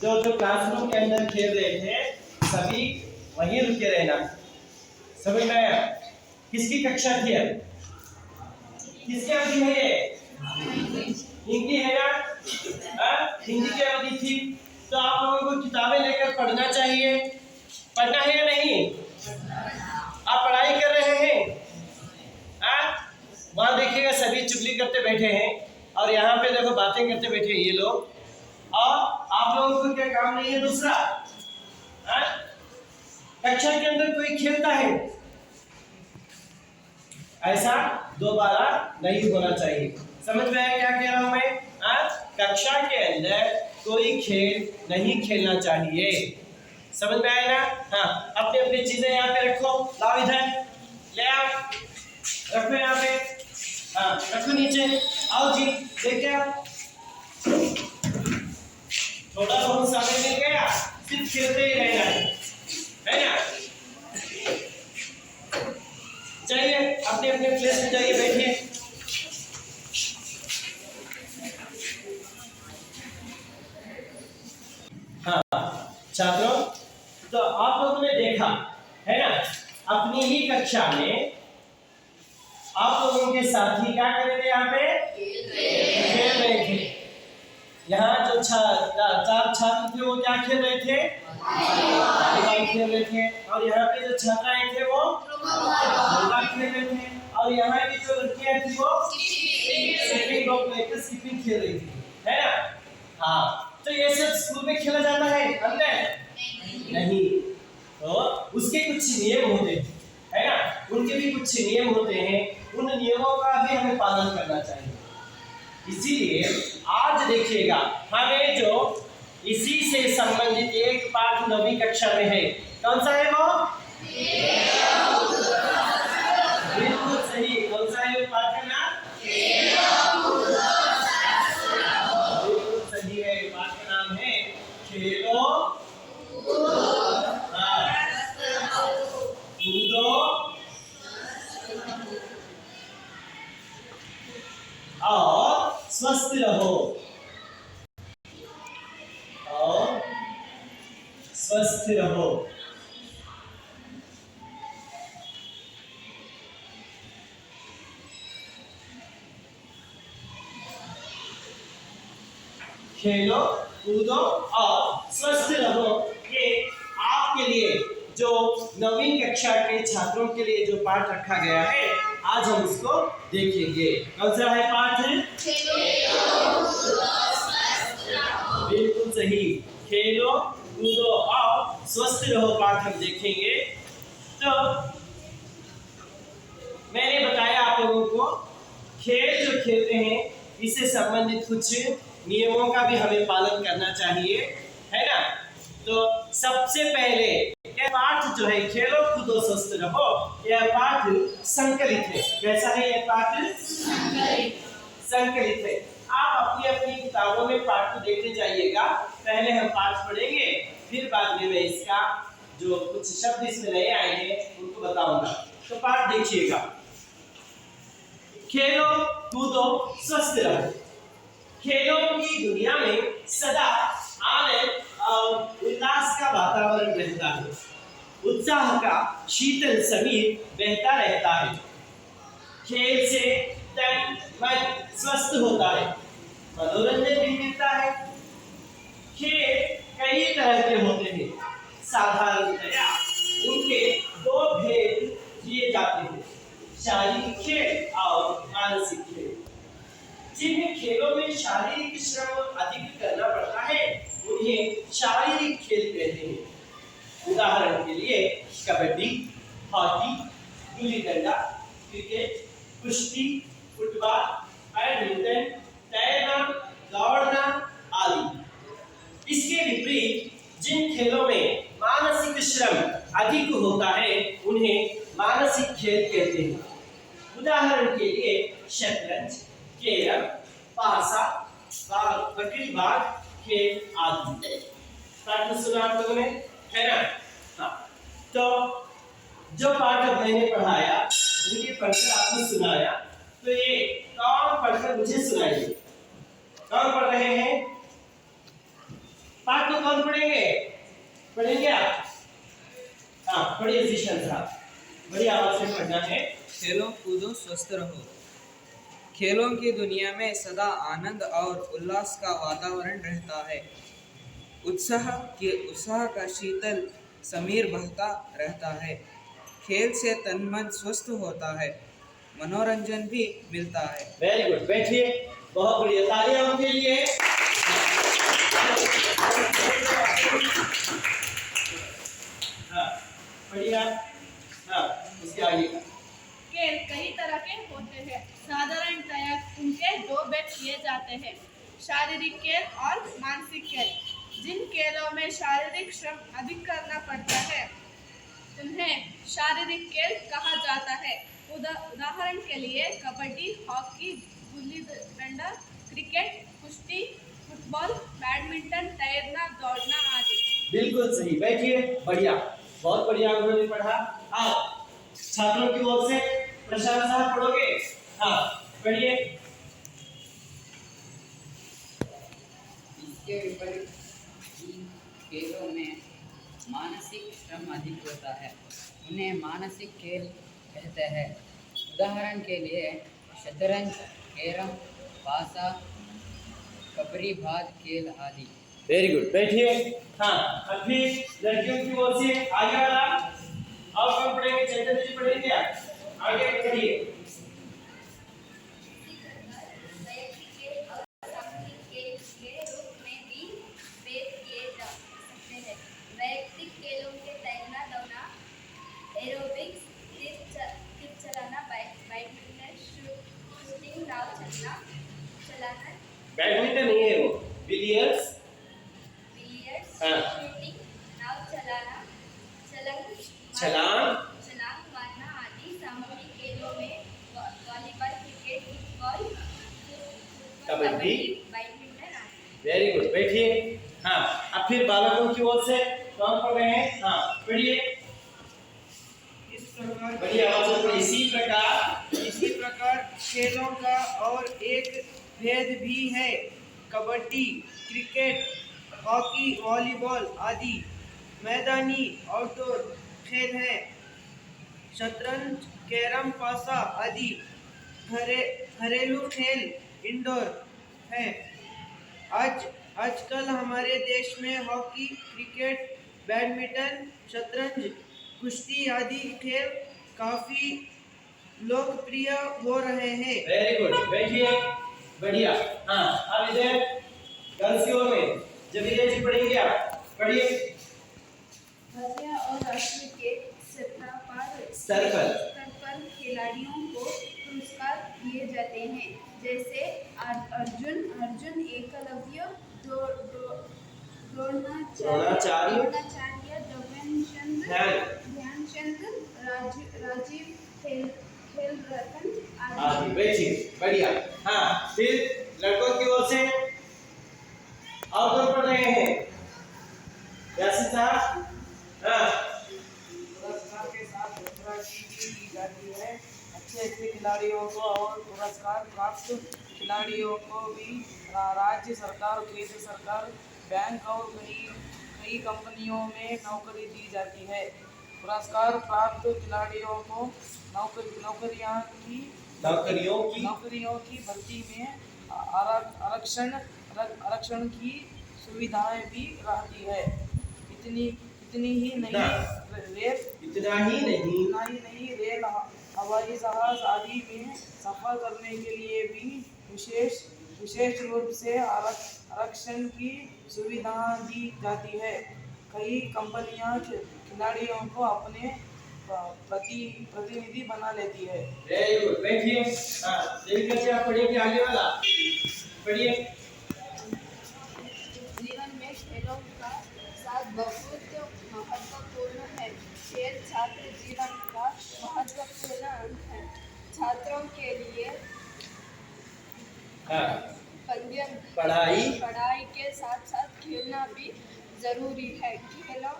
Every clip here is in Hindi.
जो क्लासरूम के अंदर खेल रहे थे सभी वहीं रुके रहना। समझ में आया? किसकी कक्षा थी अब? किसकी अवधि है ये? हिंदी है ना? हिंदी की अवधि थी तो आप लोगों को किताबें लेकर पढ़ना चाहिए। पढ़ना है या नहीं? आप पढ़ाई कर रहे हैं? वहां देखिएगा सभी चुगली करते बैठे हैं और यहाँ पे देखो बातें करते बैठे हैं ये लोग। और आप लोगों को क्या काम नहीं है दूसरा? कक्षा के अंदर कोई खेलता है, ऐसा दोबारा नहीं होना चाहिए। समझ में आया क्या कह रहा हूं मैं? कक्षा के अंदर कोई खेल नहीं खेलना चाहिए। समझ में आया ना? हाँ, अपनी अपनी चीजें यहाँ पे रखो, लाओ इधर ले आओ, रखो यहाँ पे, हाँ रखो नीचे, आओ जी देखिए थोड़ा बहुत सामने मिल गया, सिर्फ खेलते ही रहना है ना? चलिए अपने अपने प्लेस में जाइए, बैठिए। हाँ छात्रों, तो आप लोगों ने देखा है ना, अपनी ही कक्षा में आप लोगों के साथी क्या कर रहे थे? यहाँ पे खेल रहे थे। यहाँ जो चार छात्र थे वो क्या खेल रहे थे? वॉलीबॉल खेल रहे थे। और यहाँ पे जो छात्राएं थे वो योगा खेल रहे थे। और यहाँ की जो लड़कियां थी वो स्किपिंग रोप लेकर स्किपिंग खेल रही थी, है ना? हाँ, तो ये सब स्कूल में खेला जाता है अंदर? नहीं। तो उसके कुछ नियम होते हैं, है ना? उनके भी कुछ नियम होते हैं, उन नियमों का भी हमें पालन करना चाहिए। इसीलिए आज देखिएगा हमें जो इसी से संबंधित एक पाठ 9वीं कक्षा में है, कौन सा है वो? बिल्कुल सही। कौन सा है पाठ का नाम? बिल्कुल सही है, पाठ का नाम है खेलो कूदो और स्वस्थ रहो। और स्वस्थ रहो। खेलो कूदो और स्वस्थ रहो, ये आपके लिए जो 9वीं कक्षा के छात्रों के लिए जो पाठ रखा गया है, आज हम इसको देखेंगे। कौन सा है पाठ? बिल्कुल सही, खेलो कूदो और स्वस्थ रहो पाठ हम देखेंगे। तो मैंने बताया आप लोगों को खेल जो खेलते हैं इससे संबंधित कुछ नियमों का भी हमें पालन करना चाहिए, है ना? तो सबसे पहले यह पाठ जो है खेलो कूदो स्वस्थ रहो, यह पाठ संकलित है। कैसा है यह पाठ? संकलित है। आप अपनी अपनी किताबों में पाठ को देखते जाइएगा। पहले हम पाठ पढ़ेंगे, फिर बाद में मैं इसका जो कुछ शब्द इसमें नए आएंगे उनको बताऊंगा। तो पाठ देखिएगा। खेलो कूदो स्वस्थ रहो। खेलों की दुनिया में सदा आनंद और उल्लास का वातावरण रहता है। उत्साह का शीतल समीर बहता रहता है। खेल से तन मन स्वस्थ होता है, मनोरंजन भी मिलता है। खेल कई तरह के होते हैं। साधारणतया उनके दो भेद किए जाते हैं, शारीरिक खेल और मानसिक खेल। जिन खेलों में शारीरिक श्रम अधिक करना पड़ता है उन्हें शारीरिक खेल कहते हैं। उदाहरण के लिए कबड्डी, हॉकी, गुल्ली डंडा, क्रिकेट, कुश्ती, फुटबॉल, बैडमिंटन, तैरना, दौड़ना आदि। इसके विपरीत जिन खेलों में मानसिक श्रम अधिक होता है उन्हें मानसिक खेल कहते हैं। उदाहरण के लिए शतरंज, कैरम, पासा, बकरीबाग खेल आदि। पाठ सुना आप लोगों ने, है ना? हाँ, तो जो पाठ मैंने पढ़ाया, मुझे पढ़कर आपको सुनाया, तो ये कौन पढ़कर मुझे सुनाइए? कौन पढ़ रहे हैं? पाठ तो कौन पढ़ेंगे? पढ़ेंगे आप? हाँ पढ़िए जीशन साहब, बड़ी आवाज से पढ़ना है। खेलो कूदो स्वस्थ रहो। खेलों की दुनिया में सदा आनंद और उल्लास का वातावरण रहता है। उत्साह का शीतल समीर बहता रहता है। खेल से तन मन स्वस्थ होता है, मनोरंजन भी मिलता है। वेरी गुड, बैठिए। बहुत बढ़िया, तालियां उनके लिए। हाँ बढ़िया। हाँ उसके आगे। खेल कई तरह के होते हैं। साधारणतया उनके दो भेद किए जाते हैं, शारीरिक खेल और मानसिक खेल। जिन खेलों में शारीरिक श्रम अधिक करना पड़ता है उन्हें शारीरिक खेल कहा जाता है। उदाहरण के लिए कबड्डी, हॉकी, गुल्ली डंडा, क्रिकेट, कुश्ती, फुटबॉल, बैडमिंटन, तैरना, दौड़ना आदि। बिल्कुल सही, बैठिए। बढ़िया, बहुत बढ़िया उन्होंने पढ़ा। आप छात्रों की ओर से प्रशांत साहब पढ़ोगे? हाँ पढ़िए। इसके विपरीत इन खेलों में मानसिक श्रम अधिक होता है, उन्हें मानसिक खेल कहते हैं। उदाहरण के लिए शतरंज, कैरम, पासा, कबड्डी, भात खेल आदि। वेरी गुड, बैठिए। हाँ अभी लड़कियों की ओर से आगे वाला और कौन पढ़ेंगे? चंदन जी पढ़ेंगे क्या? आगे पढ़िए। वैयक्तिक खेलों के तैरना, दौड़ना, एरोबिक्स, तीर चलाना, बैडमिंटन, शूटिंग, नाव चलाना, बैडमिंटन नहीं है वो, बिलियर्ड्स। हाँ। शूटिंग, नाव चलाना, छलांग मारना आदि। सामूहिक खेलों में volleyball, cricket, football, kabaddi, badminton आदि। वेरी गुड, बैठिए। हाँ अब फिर बालकों की ओर से कौन पढ़ रहे हैं? हाँ पढ़िए। इस प्रकार बड़ी आवाज से पढ़िए। इसी प्रकार खेलों का और एक भेद भी है। कबड्डी, क्रिकेट, हॉकी, वॉलीबॉल आदि मैदानी आउटडोर खेल हैं। शतरंज, कैरम, पासा आदि घरेलू खेल इंडोर हैं। आजकल हमारे देश में हॉकी, क्रिकेट, बैडमिंटन, शतरंज, कुश्ती आदि खेल काफी लोकप्रिय हो रहे हैं। वेरी गुड, बैठिए। बढ़िया। हाँ अब इधर गर्ल्स की ओर में जमीला जी पढ़ेंगे आप? पढ़िए। राज्य और राष्ट्रीय के स्तर पर खिलाड़ियों को पुरस्कार दिए जाते हैं, जैसे अर्जुन, एकलव्य, द्रोणाचार्य, ध्यानचंद, राजीव, खेल रत्न आदि। बैठिए, बढ़िया। हाँ फिर लड़कों की ओर से और कौन पढ़ रहे हैं? यासिन साहब। हाँ पुरस्कार के साथ धनराशि भी दी जाती है। अच्छे खिलाड़ियों को और पुरस्कार प्राप्त खिलाड़ियों को भी राज्य सरकार, केंद्र सरकार, बैंक और कई कंपनियों में नौकरी दी जाती है। पुरस्कार प्राप्त खिलाड़ियों को नौकरियों की भर्ती में आरक्षण की सुविधाएं भी रहती है। इतनी ही नहीं, रेल, हवाई जहाज आदि में सफर करने के लिए भी विशेष रूप से आरक्षण की सुविधा दी जाती है। कई कंपनियां खिलाड़ियों को अपने प्रतिनिधि बना लेती है। वेरी गुड, बैठिए। हाँ देविका जी आप पढ़िए। आगे वाला पढ़िए। जीवन में खेलों का साथ बहुत महत्वपूर्ण है। खेल छात्र जीवन का महत्वपूर्ण अंग है। छात्रों के लिए पढ़ाई के साथ साथ खेलना भी जरूरी है। खेलों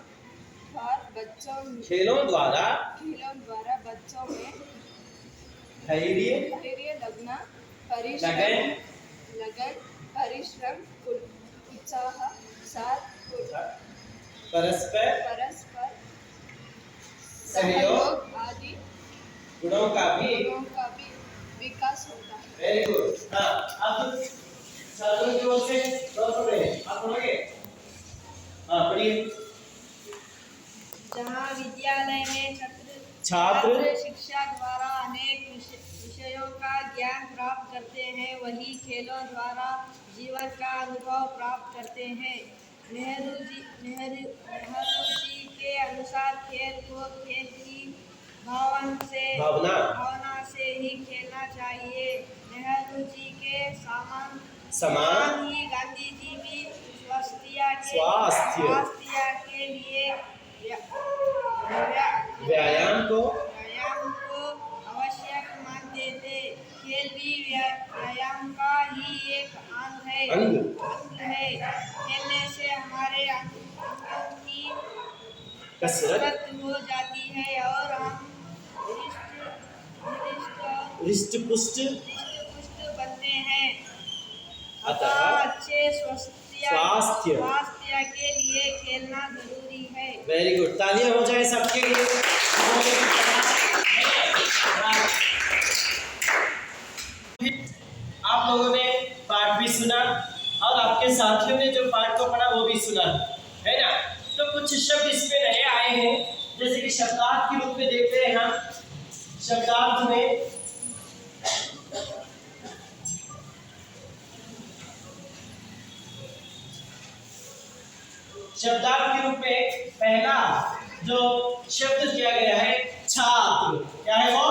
द्वारा बच्चों में धैर्य, लगन, परिश्रम, उत्साह, साथ परस्पर परस्पर सहयोग सहयोग आदि गुणों का भी गुणों का भी विकास होता है। Very good. हाँ, अब छात्रों की ओर से दो पढ़े, आप पढ़ोगे? हाँ, पढ़िए। जहाँ विद्यालय में छात्र शिक्षा द्वारा अनेक विषयों का ज्ञान प्राप्त करते हैं, वही खेलों द्वारा जीवन का अनुभव प्राप्त करते हैं। नेहरू जी के अनुसार खेल को खेल की भावना से ही खेलना चाहिए। नेहरू जी के समान ही गांधी जी भी स्वास्थ्य के लिए व्यायाम को आवश्यक मानते थे। खेल भी व्यायाम का ही एक अंग है। खेलने से हमारे अंगों की कसरत हो जाती है और हम हृष्ट पुष्ट बनते हैं। अतः अच्छे स्वास्थ्य के लिए खेलना जरूरी है। वेरी गुड, तालियां हो जाए सबके लिए। आप लोगों ने पाठ भी सुना और आपके साथियों ने जो पाठ को पढ़ा वो भी सुना, है ना? तो कुछ शब्द इसमें नए आए हैं, जैसे कि शब्दार्थ के रूप में देखते हैं हम। शब्दार्थ में शब्दार्थ के रूप में पहला जो शब्द दिया गया है छात्र। क्या है वो?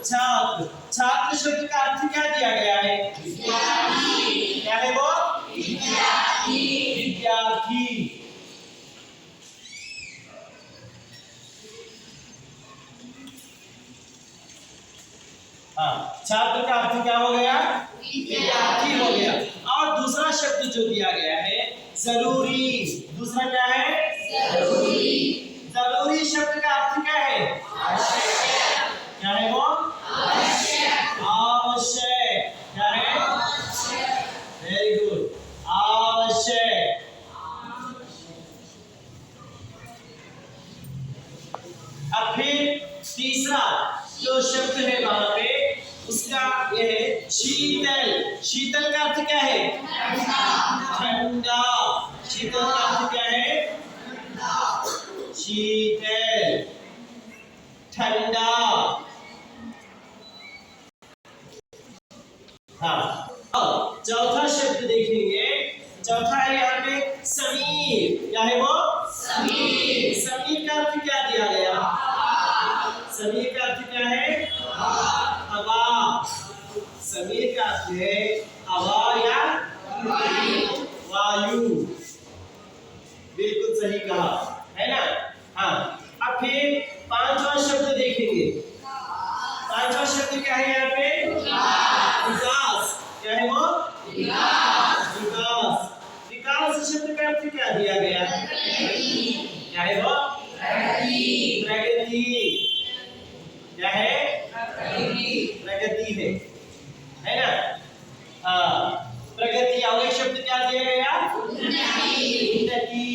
छात्र। छात्र शब्द का अर्थ क्या दिया गया है? क्या है वो? विद्यार्थी। हाँ, छात्र का अर्थ क्या हो गया? विद्यार्थी हो गया। और दूसरा शब्द जो दिया गया है जरूरी। दूसरा क्या है? जरूरी। जरूरी शब्द का अर्थ क्या है? आवश्यक। क्या है वो? आवश्यक। आवश्यक। क्या है? आवश्यक। वेरी गुड, आवश्यक। अब फिर तीसरा जो शब्द है वहां पे उसका यह है शीतल। शीतल का अर्थ क्या है? ठंडा। शीतल का अर्थ क्या है? शीतल, ठंडा। हाँ, अब चौथा शब्द देखेंगे। चौथा है यहाँ पे समीर। क्या है वो? समीर। समीर का अर्थ क्या दिया गया? समीर का अर्थ क्या है? हवा। समीर का अर्थ है हवा या वायु। बिल्कुल सही कहा, है ना? हाँ, अब फिर पांचवा शब्द देखेंगे। पांचवा शब्द क्या है यहाँ पे? विकास। क्या है वो? विकास। विकास शब्द का अर्थ क्या दिया गया? क्या है वो? प्रगति। क्या है? प्रगति है ना? प्रगति। और एक शब्द क्या दिया गया? उन्नति।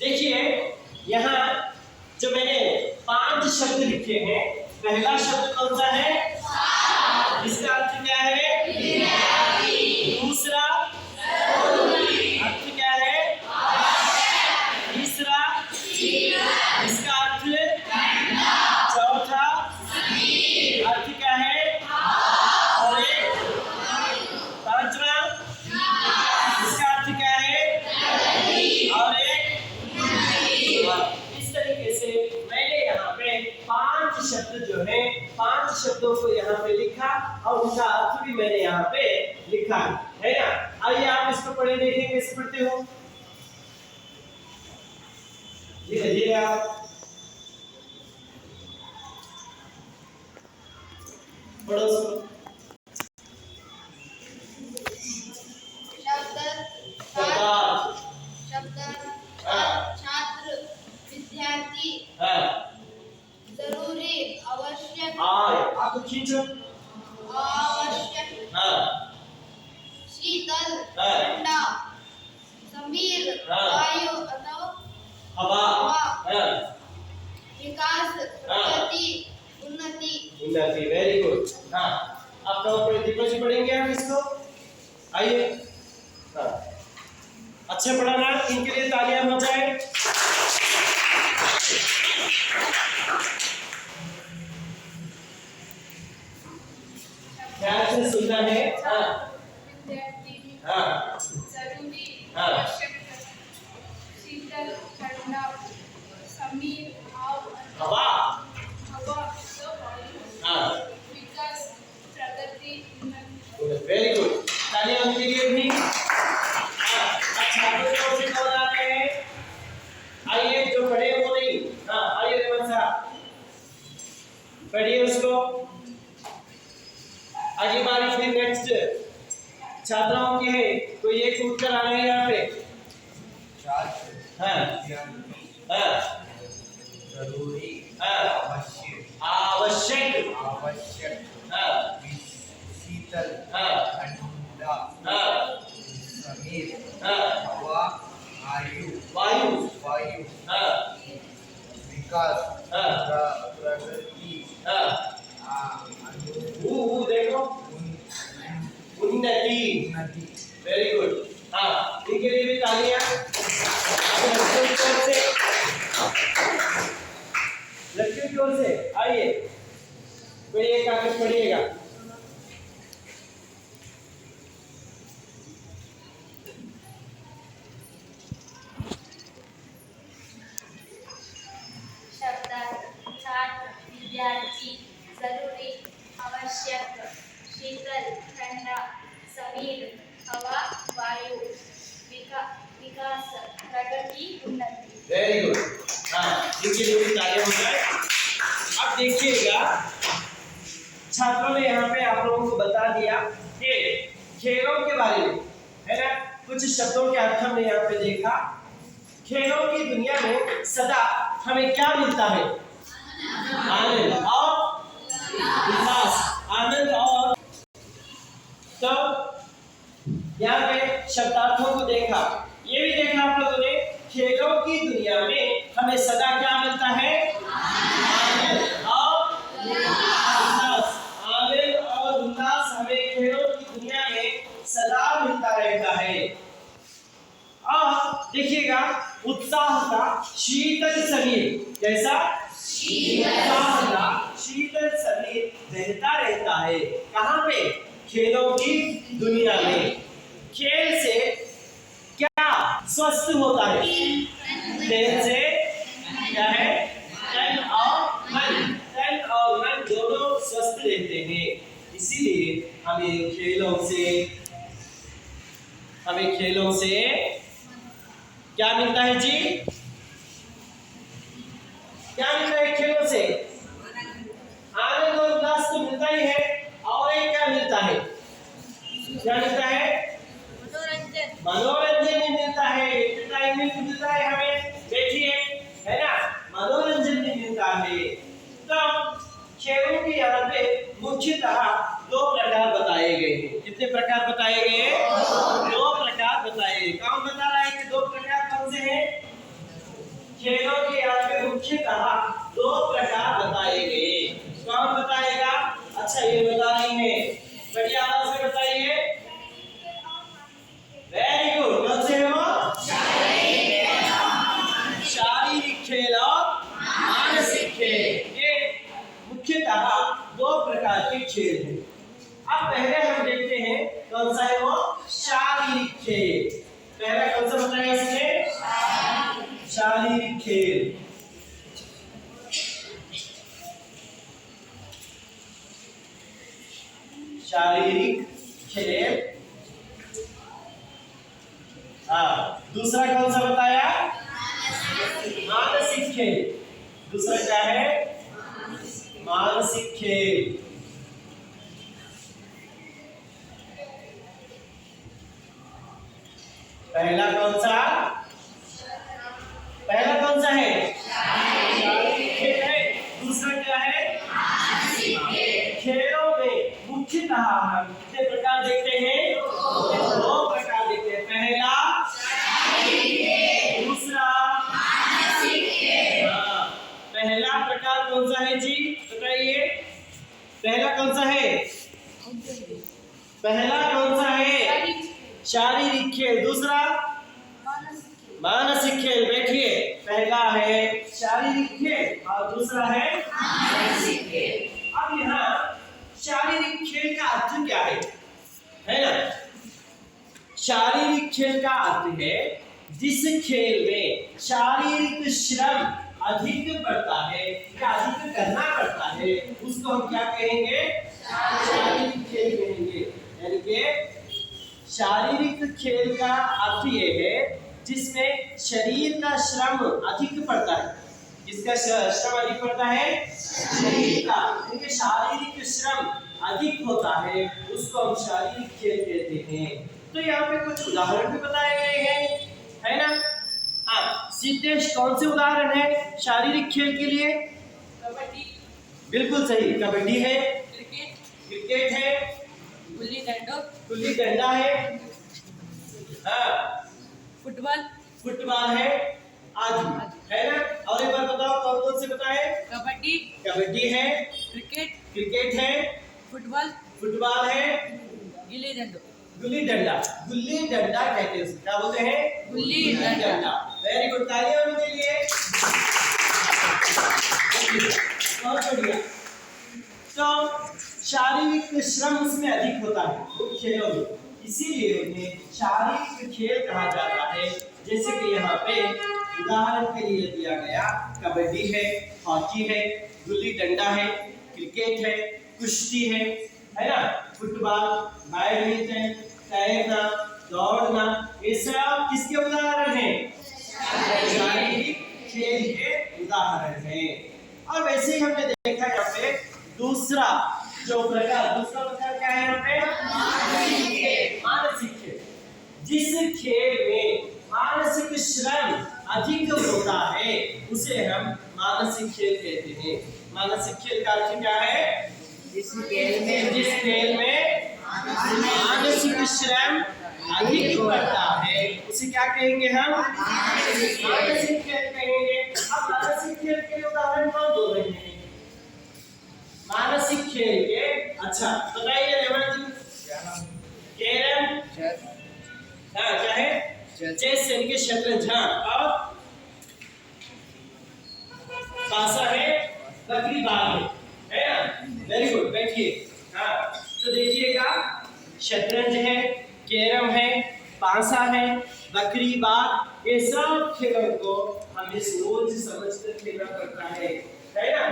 देखिए यहाँ जो मैंने 5 शब्द लिखे हैं, पहला शब्द कौन सा है? इसका अर्थ क्या है? दूसरा अर्थ क्या है? तीसरा इसका अर्थ? चौथा अर्थ क्या है? और एक पांचवा इसका अर्थ क्या है? और एक। इस तरीके से मैंने यहाँ पे 5 शब्द जो है 5 शब्दों को यहाँ पे लिखा और उनका अर्थ भी मैंने यहाँ पे लिखा है ना? आइए आप इसको पढ़े देखेंगे। इस पढ़ते हो धीरे धीरे आप पढ़ो। छात्र, विद्यार्थी, जरूरी, आवश्यक, आप खींचो। आवश्यक, हाँ शीतल, हाँ। ठंडा, समीर, हाँ। वायु अथवा हवा, हाँ विकास, प्रगति, उन्नति। उन्नति, वेरी गुड। हाँ आप लोग दीपक जी पढ़ेंगे आप इसको, आइए। हाँ अच्छे पढ़ा ना, इनके लिए तालियां हो जाए। ध्यान से सुनना है। हाँ विद्यार्थी, हाँ जरूरी, हाँ। आवश्यक, शीतल, ठंडा, समीर, हवा, हवा, हाँ विकास, प्रगति, उन्नति। वेरी गुड, तालियां उनके लिए भी। हाँ अच्छा तो से कौन आ रहे हैं, आइए जो पढ़े वो नहीं। हाँ आइए रेवंत साहब पढ़िए उसको। आगे बारी फिर नेक्स्ट छात्राओं की है, कोई एक उत्तर आ रहे हैं यहाँ पे। हाँ हाँ जरूरी, हाँ आवश्यक, आवश्यक, आवश्यक, हाँ शीतल, हाँ ठंडा, हाँ समीर, हाँ हवा, आयु, वायु, वायु, हाँ विकास, हाँ प्रगति, हाँ अनु- देखो उन्नति, उन्नति, वेरी गुड। हाँ इनके लिए भी तालियां। लड़कियों की ओर से आइए, कोई एक कागज पढ़िएगा। शब्दार्थ, छात्र, विद्यार्थी, जरूरी, आवश्यक, शीतल, ठंडा, समीर, हवा, वायु, विकास, प्रगति, उन्नति। Very good. हाँ इनके लिए भी तालियां हो जाए। अब देखिएगा छात्रों ने यहाँ पे आप लोगों को बता दिया कि खेलों के बारे में, है ना, कुछ शब्दों के अर्थ हमने यहाँ पे देखा। खेलों की दुनिया में सदा हमें क्या मिलता है, आनंद और उल्लास, आनंद और। तो यहाँ पे शब्दार्थों को देखा, ये भी देखा आप लोगों ने, खेलों की दुनिया में हमें सदा क्या मिलता है, आनंद और उल्लास। आनंद और उल्लास हमें खेलों की दुनिया में सदा मिलता रहता है। और देखिएगा उत्साह का शीतल समीर, कैसा उत्साह का शीतल समीर बहता रहता है। कहाँ पे, खेलों की दुनिया में। खेल से क्या स्वस्थ होता है, खेल से क्या है, तन और मन दोनों स्वस्थ रहते हैं। इसीलिए हमें खेलों से क्या मिलता है जी, क्या मिलता है खेलों से, आनंद और उल्लास तो मिलता ही है, और एक क्या मिलता है, क्या मिलता है, मनोरंजन भी मिलता है, एंटरटेनमेंट मिलता है हमें, देखिए है ना, मनोरंजन भी मिलता है। तो खेलों के यहाँ पे मुख्यतः दो प्रकार बताए गए हैं। कितने प्रकार बताए गए हैं, दो प्रकार बताए गए। कौन बता रहा है कि दो प्रकार कौन से हैं, खेलों के यहाँ पे मुख्यतः दो प्रकार बताए गए। कौन बताएगा, अच्छा ये बता रही है, बढ़िया आवाज से बताइए। वेरी गुड, कौन से है वो, शारीरिक खेल और मानसिक खेल। ये मुख्यतः दो प्रकार के खेल हैं। अब पहले हम देखते हैं कौन सा है वो, शारीरिक खेल। पहला कौन सा बताया इसने, शारीरिक खेल। शारीरिक खेल। हाँ दूसरा कौन सा बताया, मानसिक खेल। दूसरा क्या है, मानसिक खेल। पहला कौन सा, पहला कौन सा है, शारीरिक खेल है। दूसरा क्या है, खेलों में मुख्यतः कहा हम कितने प्रकार देखते हैं? दो प्रकार देखते हैं। पहला दूसरा हाँ, पहला प्रकार कौन सा है जी बताइए? पहला कौन सा है? पहला कौन सा है? शारीरिक खेल। दूसरा मानसिक खेल। बैठिए, पहला है शारीरिक खेल और दूसरा है मानसिक खेल। अब यहाँ शारीरिक खेल का अर्थ क्या है ना? शारीरिक खेल का अर्थ है जिस खेल में शारीरिक श्रम अधिक पड़ता है या अधिक करना पड़ता है उसको हम क्या कहेंगे? शारीरिक खेल कहेंगे। यानी कि शारीरिक खेल का अर्थ ये है जिसमें शरीर का श्रम अधिक पड़ता है। किसका श्रम अधिक पड़ता है? शरीर का। क्योंकि शारीरिक श्रम अधिक होता है उसको हम शारीरिक खेल कहते हैं। तो यहाँ पे कुछ उदाहरण भी बताए गए हैं, है ना? हाँ, सिद्धेश कौन से उदाहरण है शारीरिक खेल के लिए? कबड्डी, बिल्कुल सही, कबड्डी है, क्रिकेट है, गुल्ली डंडा है, हाँ, फुटबॉल है आदि, है ना? और एक बार बताओ कौन कौन से बताए? कबड्डी है, क्रिकेट है, फुटबॉल है, गुल्ली डंडा कहते हैं। क्या बोलते हैं? गुल्ली डंडा। वेरी गुड, तालियां उनके लिए। बहुत बढ़िया। तो शारीरिक श्रम उसमें अधिक होता है खेलों में, इसीलिए उन्हें शारीरिक खेल कहा जाता है। जैसे कि यहाँ पे उदाहरण के लिए दिया गया कबड्डी है, हॉकी है, गुल्ली डंडा है, क्रिकेट है, कुश्ती है ना? फुटबॉल, बैडमिंटन, तैरना, दौड़ना, ये सब किसके उदाहरण हैं? शारीरिक खेल के उदाहरण हैं। और वैसे ही हमने देखा यहाँ पे दूसरा प्रकार क्या है यहाँ पे? मानसिक खेल। जिस खेल में मानसिक श्रम अधिक होता है उसे हम मानसिक खेल कहते हैं। मानसिक खेल का अर्थ क्या है? जिस खेल में मानसिक श्रम अधिक पड़ता है उसे क्या कहेंगे हम? मानसिक खेल कहेंगे। अब मानसिक खेल के उदाहरण कौन बोल रहे हैं? मानसिक खेल के, अच्छा बताइए रेवण जी। कैरम, हाँ क्या है? चेस यानी कि शतरंज। हाँ, और पासा है, बकरी बाग है ना? वेरी गुड, बैठिए। हाँ, तो देखिएगा शतरंज है, कैरम है, पासा है, बकरी बाग, ये सब खेलों को हमें सोच समझ कर खेलना पड़ता है ना?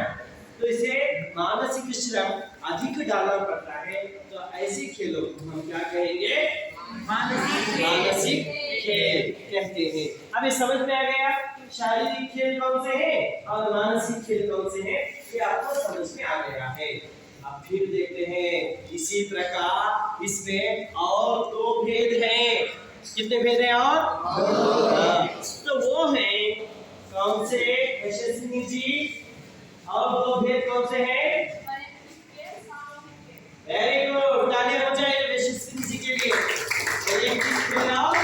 तो इसे मानसिक श्रम अधिक डालना पड़ता है। तो ऐसे खेलों को हम क्या कहेंगे? मानसिक खेल कहते हैं। अब ये समझ में आ गया शारीरिक खेल कौन से हैं और मानसिक खेल कौन से हैं, ये आपको समझ में आ गया है। अब फिर देखते हैं इसी प्रकार इसमें और दो भेद हैं। कितने भेद हैं? और तो वो हैं कौन से यशस्विनी जी? और दो भेद कौन से हैं? वेरी गुड, तालियां हो जाए यशस्विनी जी के लिए। वैयक्तिक खेल और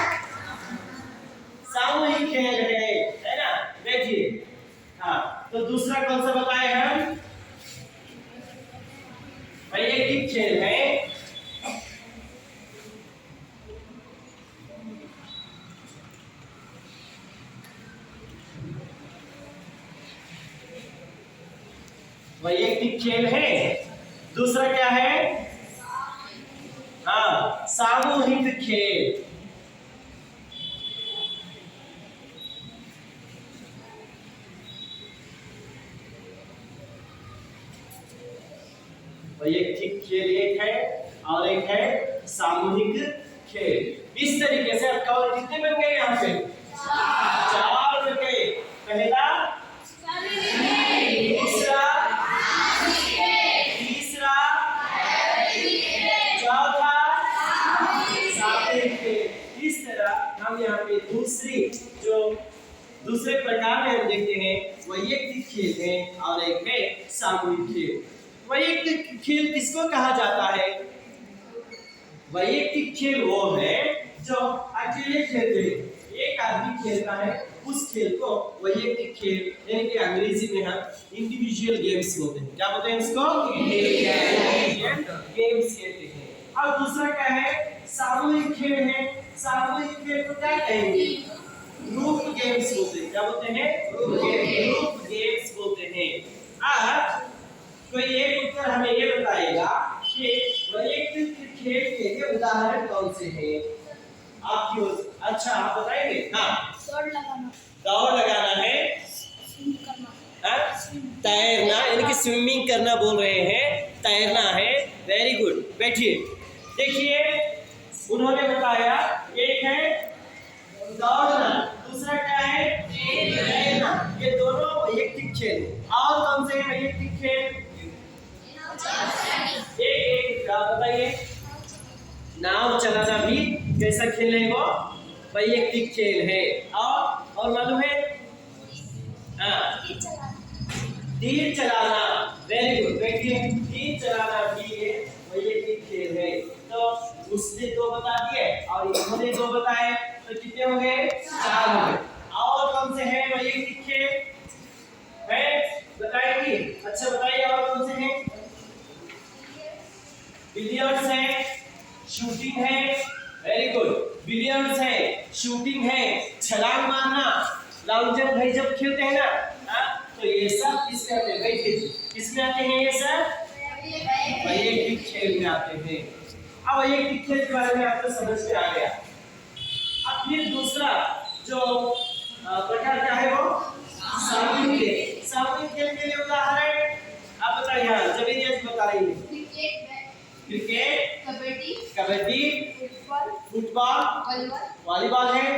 सामूहिक खेल है ना? देखिए, हाँ, तो दूसरा कौन सा बताए हम? वैयक्तिक खेल है। वैयक्तिक खेल है। दूसरा क्या है? हाँ, सामूहिक खेल। वैयक्तिक खेल एक है और एक है सामूहिक खेल। इस तरीके से आपका और कितने बन गए यहाँ पे? चार बन गए। पहला, दूसरा, तीसरा, चौथा, सामूहिक खेल। इस तरह हम यहाँ पे दूसरे प्रकार में हम देखते हैं वैयक्तिक खेल है और एक है सामूहिक खेल। वैयक्तिक खेल किसको कहा जाता है? वैयक्तिक खेल वो है जो अकेले खेलते हैं, एक आदमी खेलता है, उस खेल को वैयक्तिक खेल यानी कि अंग्रेजी में हम इंडिविजुअल गेम्स बोलते हैं। क्या बोलते हैं इसको? इंडिविजुअल गेम्स कहते हैं। अब दूसरा क्या है? सामूहिक खेल है। सामूहिक खेल को क्या कहेंगे? ग्रुप गेम्स बोलते हैं। क्या बोलते हैं? ग्रुप गेम्स बोलते हैं। अब कोई एक उत्तर हमें ये बताएगा कि वैयक्तिक खेल के लिए उदाहरण कौन से हैं? आपकी ओर से। अच्छा, आप बताएंगे? हाँ, दौड़ लगाना है, तैरना यानी कि स्विमिंग करना बोल रहे हैं, तैरना है। वेरी गुड, बैठिए। देखिए, उन्होंने बताया एक है दौड़ना, दूसरा क्या है? तैरना। ये दोनों वैयक्तिक खेल। और कौन से वैयक्तिक खेल? एक बताइए। नाव चलाना भी कैसा खेल है? वो वैयक्तिक खेल है। और मालूम है? हाँ, तीर चलाना। वेरी गुड, देखिए तीर चलाना भी वैयक्तिक खेल है। तो उसने दो बता दिए और इन्होंने दो बताए, तो कितने हो गए? 4 हो गए। और कौन से हैं वैयक्तिक खेल? है बताएंगे? अच्छा बताइए, और कौन से हैं? बिलियर्ड्स है, शूटिंग है। वेरी गुड, बिलियर्ड्स है, शूटिंग है, छलांग मारना, लॉन्ग जंप भाई जब खेलते हैं ना, तो ये सब किसमें आते हैं? किसमें आते हैं ये सब? वैयक्तिक खेल में आते हैं। अब वैयक्तिक खेल के बारे में आपको समझ में आ गया। अब फिर दूसरा जो प्रकार क्या है वो सामूहिक खेल। सामूहिक खेल के लिए उदाहरण आप बताइए। हाँ, जब बता रही है। क्रिकेट, कबड्डी, फुटबॉल, वॉलीबॉल है।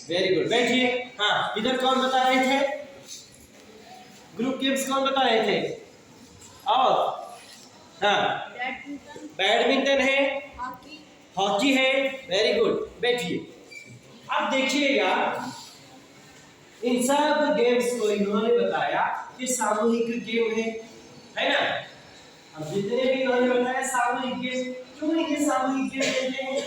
वेरी गुड, बैठिए। हाँ, इधर कौन बता रहे थे? ग्रुप गेम्स कौन बता रहे थे? और हाँ, बैडमिंटन है, हॉकी है। वेरी गुड, बैठिए। अब देखिएगा, इन सब गेम्स को इन्होंने बताया कि सामूहिक गेम है ना? अब जितने भी इन्होंने बताया सामूहिक गेम, क्यों नहीं ये सामूहिक गेम कहते हैं?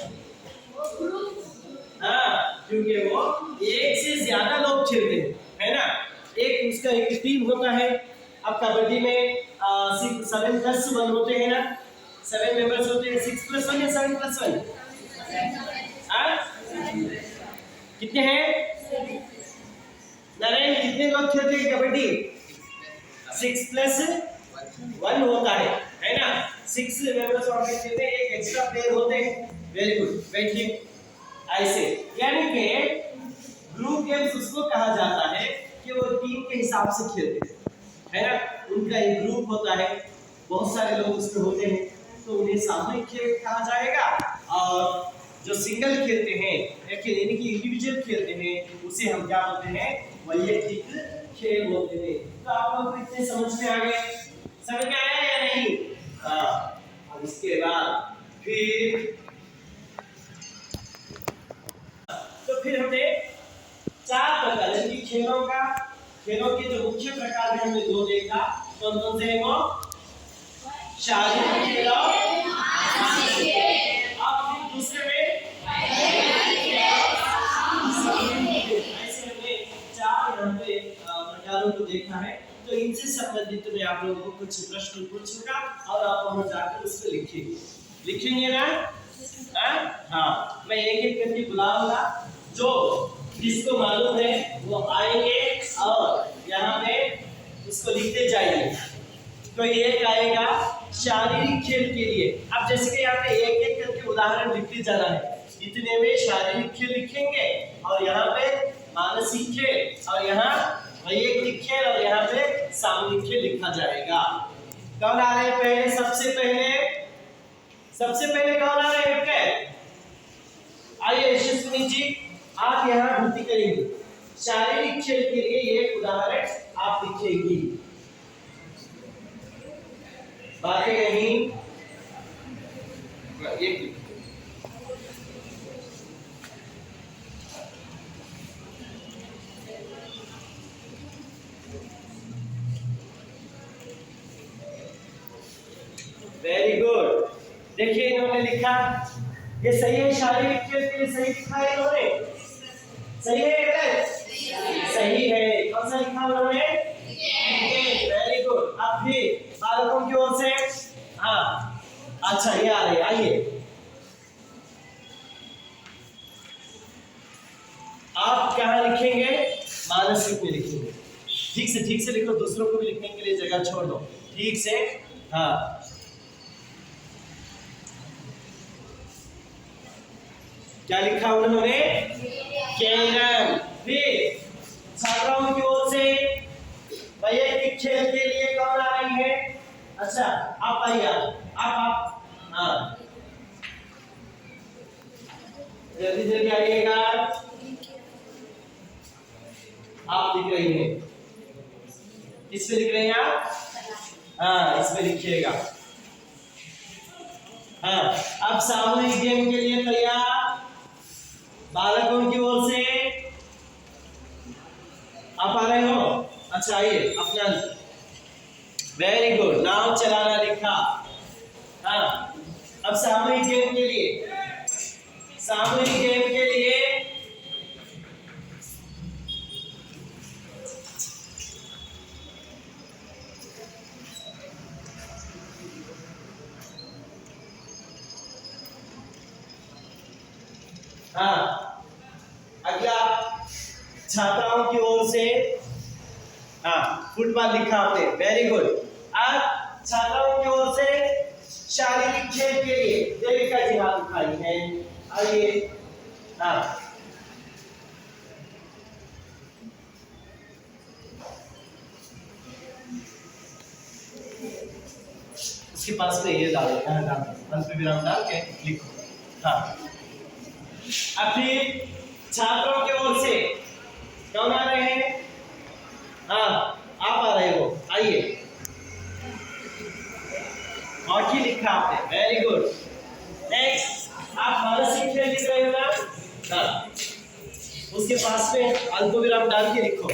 हाँ, क्योंकि वो एक से ज्यादा लोग खेलते हैं, है ना? एक उसका एक टीम होता है। अब कबड्डी में 7+1 होते हैं ना, 7 मेंबर्स होते हैं। 6+1 या 7+1? कितने हैं? नारायण, कितने लोग खेलते हैं कबड्डी? 6+1 होता है ना? 6 मेंबर्स और खेलते हैं, एक एक्स्ट्रा प्लेयर होते हैं। वेरी गुड, बैठिए। ऐसे यानी कि ग्रुप गेम्स उसको कहा जाता है कि वो टीम के हिसाब से खेलते हैं, है ना? उनका एक ग्रुप होता है, बहुत सारे लोग उसमें होते हैं, तो उन्हें सामूहिक खेल कहा जाएगा। और जो सिंगल खेलते हैं यानी कि इंडिविजुअल खेलते हैं, उसे हम क्या बोलते हैं? वैयक्तिक खेल बोलते हैं। तो आप लोग इतने समझ में आ गए? समझ में आया या नहीं? हाँ। अब इसके बाद फिर हमने 4 प्रकार यानी खेलों के जो मुख्य प्रकार हैं हमने 2 देखा। कौन कौन से हैं वो? शारीरिक खेल और मानसिक खेल। अब फिर दूसरे में ऐसे हमने 4 यहाँ पे प्रकारों को देखा है। तो इनसे संबंधित मैं आप लोगों को कुछ प्रश्न पूछूंगा और आप वहां जाकर उसको लिखेंगे ना? हाँ, मैं एक एक करके बुलाऊंगा। जो जिसको मालूम है वो आएंगे और यहाँ पे उसको लिखते जाइए। तो एक आएगा शारीरिक खेल के लिए। अब जैसे कि यहाँ पे एक एक करके उदाहरण लिखते जाना है। इतने में शारीरिक खेल लिखेंगे और यहाँ पे मानसिक खेल और यहाँ वैयक्तिक खेल और यहाँ पे सामूहिक खेल लिखा जाएगा। कौन आ रहे हैं पहले? सबसे पहले कौन आ रहे हैं? आइए यशस्विनी जी, आप यहाँ भर्ती करेंगे। शारीरिक खेल के लिए एक उदाहरण आप लिखेंगी। बातें नहीं, एक वेरी गुड। देखिए इन्होंने लिखा ये सही है, शारीरिक खेल के लिए सही लिखा है इन्होंने, सही है या गलत? सही है। कौन सा लिखा उन्होंने? Very good. अब भी बालकों की ओर से हाँ अच्छा ये आ रही है, आइए आप कहाँ लिखेंगे? मानसिक में लिखेंगे। ठीक से लिखो, दूसरों को भी लिखने के लिए जगह छोड़ दो ठीक से। हाँ क्या लिखा उन्होंने? कैरम। फिर छात्राओं की ओर से वैयक्तिक खेल के लिए कौन आ रही है? अच्छा आप आइए, आप हाँ जल्दी जल्दी आइएगा। आप लिख रही हैं, किस पे लिख रहे हैं आप? हाँ इस पे लिखिएगा। हाँ अब सामूहिक गेम के लिए तैयार बालकों की ओर से आप आ रहे हो? अच्छा आइए अपना। वेरी गुड, नाव चलाना लिखा। हाँ अब सामूहिक गेम के लिए हाँ अगला छात्राओं की ओर से हाँ फुटबॉल लिखा आपने, वेरी गुड। अब छात्राओं की ओर से शारीरिक खेल के लिए देविका जी हाथ उठाई है, आइए। हाँ उसके पास में ये डाल अंत विराम डाल के लिखो। हाँ अब फिर छात्रों की ओर से कौन आ रहे हैं? हाँ आप आ रहे हो, आइए। हॉकी लिखा आपने, वेरी गुड। नेक्स्ट आप मानसिक खेल लिख रहे हो ना? हाँ उसके पास में अल्पविराम डाल के लिखो।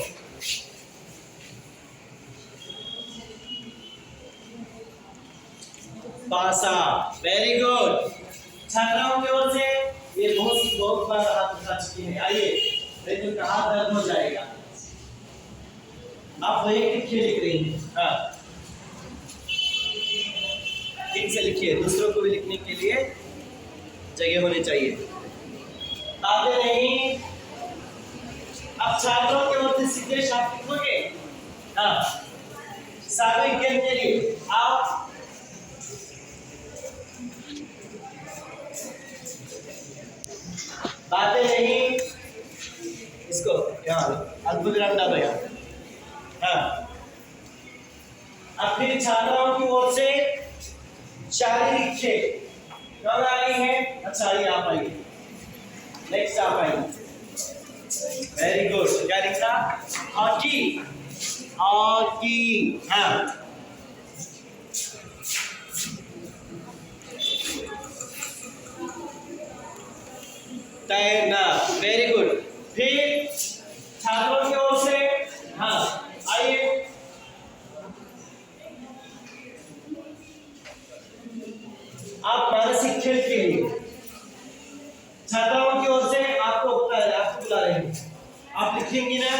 पासा, वेरी गुड। छात्राओं की ओर से ये बहुत बार हाथ उठा चुकी है, आइए लेकिन का हाथ दर्द हो जाएगा। आप वैयक्तिक खेल लिख रही हैं। हाँ ठीक से लिखिए, दूसरों को भी लिखने के लिए जगह होनी चाहिए। आते नहीं। अब छात्रों के ओर से सीधे आप लिखोगे। हाँ सामूहिक खेल के लिए आप बातें नहीं, इसको यहाँ अल्पविराम डालो यहाँ। हाँ अब फिर छात्राओं की ओर से शारीरिक खेल कौन आ रही है? अच्छा आइए आप आइए, नेक्स्ट आप आइए। वेरी गुड, क्या लिखा? Hockey, hockey. हाँ तैरना, वेरी गुड। फिर छात्रों की ओर से हाँ आइए। आप मानसिक खेल के लिए छात्राओं की ओर से आपको बुला रहे हैं, आप लिखेंगी ना?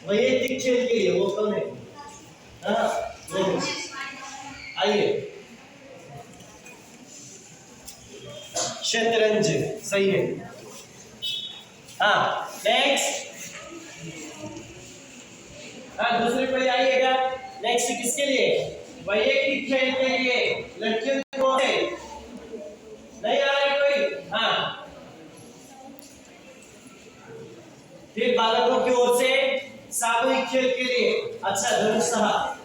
वैयक्तिक खेल के लिए वो कौन है? हाँ आइए। शतरंज, सही है। हाँ नेक्स्ट। हाँ दूसरे कोई आइएगा। नेक्स्ट किसके लिए? वैयक्तिक खेल के लिए लड़कियों को है, नहीं आ रही कोई? हाँ फिर बालकों की ओर से सामूहिक खेल के लिए अच्छा धनुष साहब,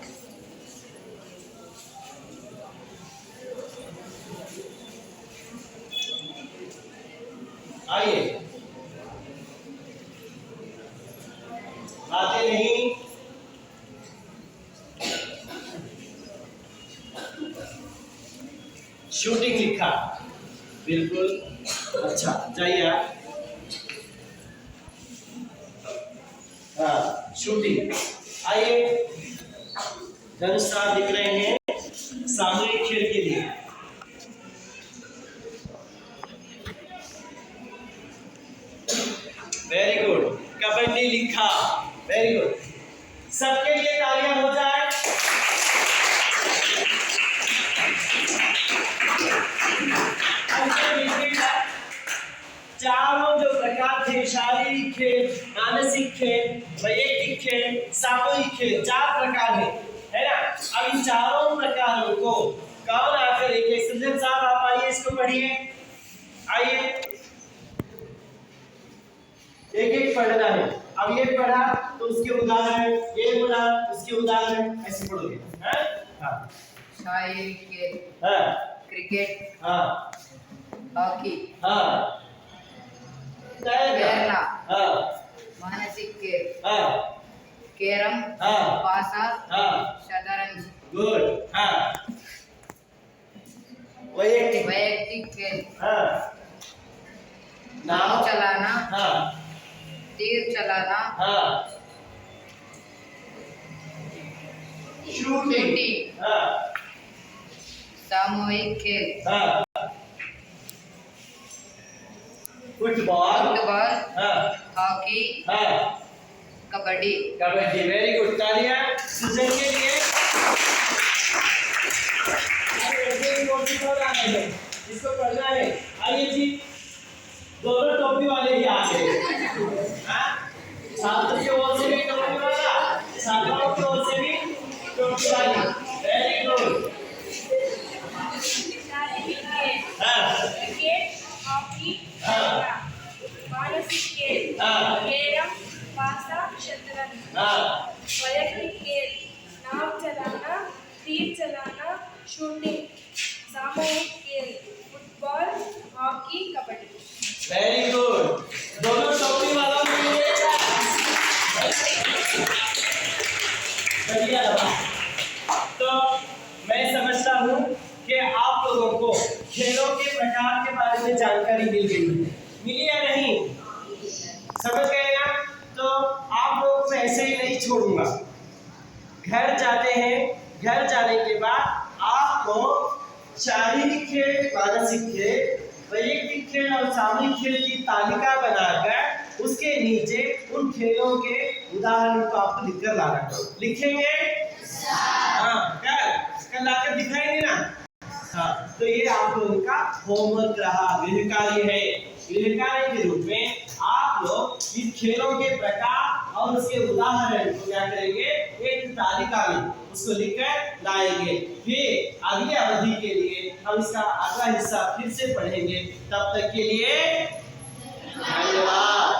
आइए। आते नहीं। शूटिंग लिखा, बिल्कुल अच्छा जाइए आप। हाँ शूटिंग, आइए। धनुष साहब दिख रहे हैं सामूहिक खेल के लिए। वेरी गुड, सबके लिए तालियां हो जाए। चारों जो प्रकार थे, शारीरिक खेल, मानसिक खेल, वैयक्तिक खेल, सामूहिक खेल, 4 प्रकार है ना। अब इन चारों प्रकारों को कौन आकर एक सज्जन साहब आप आइए, इसको पढ़िए, आइए, एक एक पढ़ना है। अब ये पढ़ा तो उसके उदाहरण, ये पढ़ा उसके उदाहरण, ऐसे पढ़ोगे। हाँ, शारीरिक खेल, हाँ, क्रिकेट, हाँ, हॉकी, हाँ, तैरना, हाँ, मानसिक खेल, हाँ, कैरम, हाँ, पासा, हाँ, शतरंज, गुड, हाँ, वैयक्तिक खेल, हाँ, नाव चलाना, हाँ, तीर चलाना, हाँ, शूटिंग, हाँ, सामूहिक खेल, हाँ, फुटबॉल, हाँ, हॉकी, हाँ, कबड्डी। कबड्डी, वेरी गुड, तालियां सुजन के लिए। इसको पढ़ना है, आइए जी, दोनों टोपी वाले ही आ गए। हाँ? छात्र की ओर से भी टोपी वाला, छात्राओं की ओर से भी टोपी वाली, वेरी गुड। शारीरिक खेल, हाँ, क्रिकेट, हॉकी, हाँ, तैरना। मानसिक खेल, हाँ, कैरम, पासा, शतरंज। हाँ, वैयक्तिक खेल, नाव चलाना, तीर चलाना, शूटिंग। सामूहिक खेल, football, hockey, kabaddi. Very good, दोनों टोपी वालों को मिलेगा। बढ़िया लगा। तो मैं समझता हूँ कि आप लोगों को खेलों के प्रकार के बारे में जानकारी मिल गई है, मिली या नहीं? समझ गए ना? तो आप लोगों को ऐसे ही नहीं छोड़ूंगा। घर जाते हैं, घर जाने के बाद आपको शारीरिक खेल, मानसिक खेल, वैयक्तिक खेल और सामूहिक खेल की तालिका बनाकर उसके नीचे उन खेलों के उदाहरण को आपको लिखकर लाना। लिखेंगे? हाँ, कल लाकर दिखाएंगे ना। हाँ, तो ये आप लोगों का होमवर्क रहा, गृह कार्य है। गृह कार्य के रूप में आप लोग इन खेलों के प्रकार और उसके उदाहरण को क्या करेंगे, एक तालिका में उसको लिखकर लाएंगे। फिर अगली अवधि के लिए हम इसका अगला हिस्सा फिर से पढ़ेंगे। तब तक के लिए धन्यवाद।